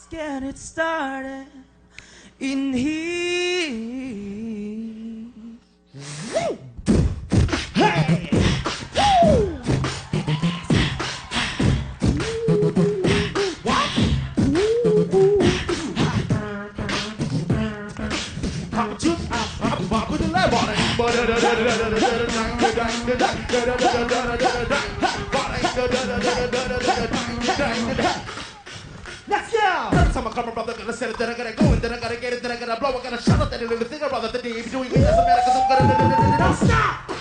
get it started in here. Hey! Woo! Let's go! Time I come brother, gonna set it, then I gotta go, and then I gotta get it, then I gotta blow, I gotta shut up that little thing, brother, that they be doing me, doesn't matter, cause I'm gonna... Now stop!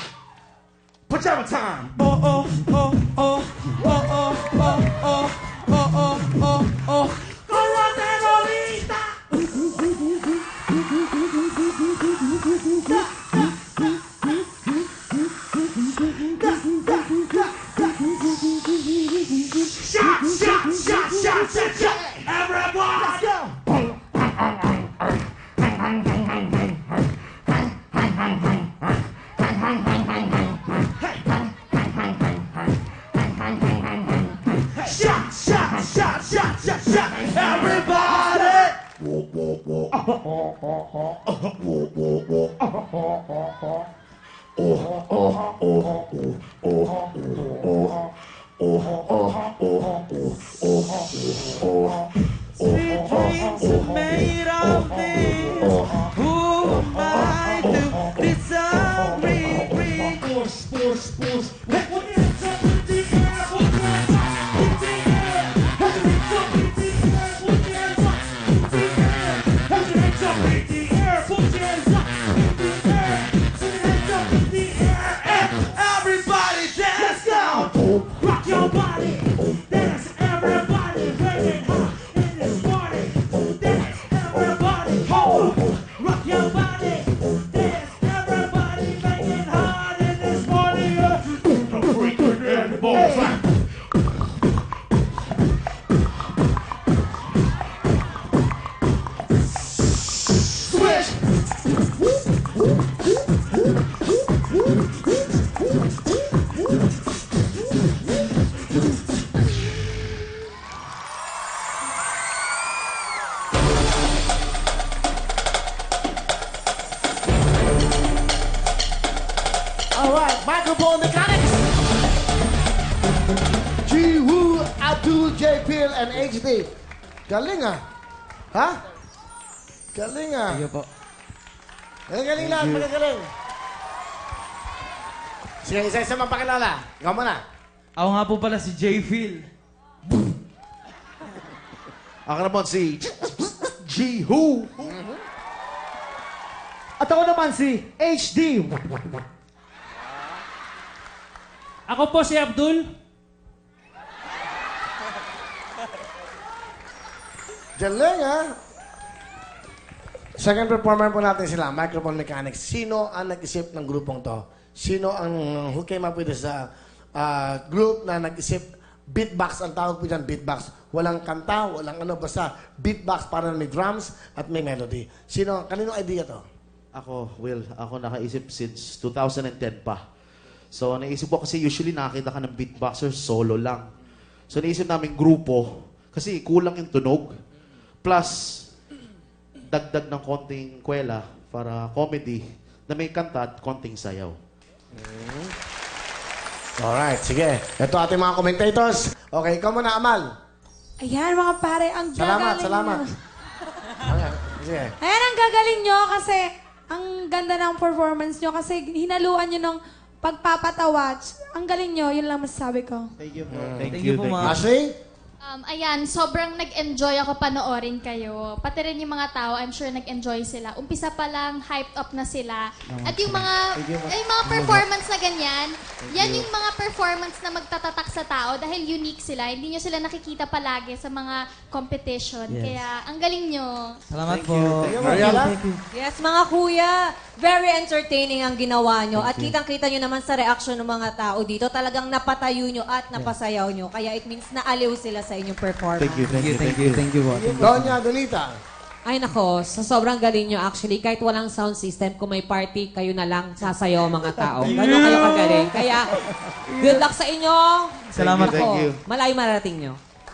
Pajama time! Oh, oh, oh, oh, oh, oh, oh, oh, oh, oh, oh, oh. Coronerolita! Shot, shot, shot, shot, shot, shot! Everyone! Let's go! Shot, shot, shot, shot, shot, shot! Everybody! Whoa, whoa, whoa. Whoa, whoa, whoa. Sweet dreams are made of this. Who am I to disagree? Push, push, push. Put your hands up in the air. Put your hands up in the air. Put your hands up in the air. Put your hands up in the air. Put your hands up in the air. Put your hands up in the air. Put your hands up in the air. And everybody dance down. Rock your body. Dance, everybody. Raise it high in this party. Dance, everybody. Rock your body. Dance, everybody. Make it hard in this party. Freak and the ball slap. Switch. All right, microphone mechanics. G. Woo, Abdul, J. Pil, and HD. Galing ah. Ha? Galing ah. Sige po. Galing lahat, magagaling. Sige, isa-isa magpakilala. Ikaw muna. Ako nga po pala si J. Phil. Ako naman si G. Who. At ako naman si HD. Ako po si Abdul. Galing ah. Second performer po natin sila, microphone mechanics. Sino ang nag-isip ng grupong to? Sino ang who came up with this group na nag-isip? Beatbox, ang tawag po dyan, beatbox. Walang kanta, walang ano, basta beatbox para may drums at may melody. Sino, kanino idea to? Ako, Will, ako nakaisip since 2010 pa. So, naisip ko kasi usually nakakita ka ng beatboxer solo lang. So, naisip namin grupo kasi kulang yung tunog. Plus, dagdag ng konting kwela para comedy na may kanta at konting sayaw. Alright, sige. Ito ating mga commentators. Okay, ikaw muna, Amal. Ayan, mga pare, ang gagaling Salamat. nyo. Okay, sige. Ayan, ang gagaling nyo kasi ang ganda ng performance nyo kasi hinaluan nyo ng pagpapatawa. Ang galing nyo, yun lang masasabi ko. Thank you po. Thank you po, ma'am. Ashley? Ayan, sobrang nag-enjoy ako panoorin kayo. Pati rin yung mga tao, I'm sure nag-enjoy sila. Umpisa pa lang, hyped up na sila. At yung mga performance na ganyan, yan yung mga performance na magtatatak sa tao dahil unique sila. Hindi nyo sila nakikita palagi sa mga competition. Yes. Kaya, ang galing nyo. Salamat po. Mariela? Yes, mga kuya, very entertaining ang ginawa nyo. At kitang-kita nyo naman sa reaction ng mga tao dito, talagang napatayo nyo at napasayaw nyo. Kaya it means naaliw sila sa inyong performance. Thank you po. Donya Donita. Ay nako, sa sobrang galing nyo actually, kahit walang sound system, kung may party, kayo na lang sasayaw mga tao. Ganun kayo kagaling. Kaya, good luck sa inyo. Salamat Thank po. you. Malayo marating nyo.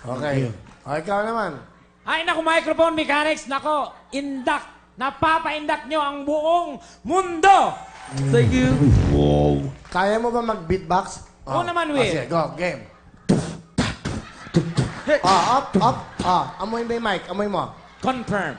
Okay. O, ikaw naman. Ay, naku, microphone mechanics, nako, indak. Napapa-indak nyo ang buong mundo. Thank you. Kaya mo ba mag-beatbox? Oo naman, Will. Sige, go, game. Up, up. Amoy mo yung mic, amoy mo. Confirm.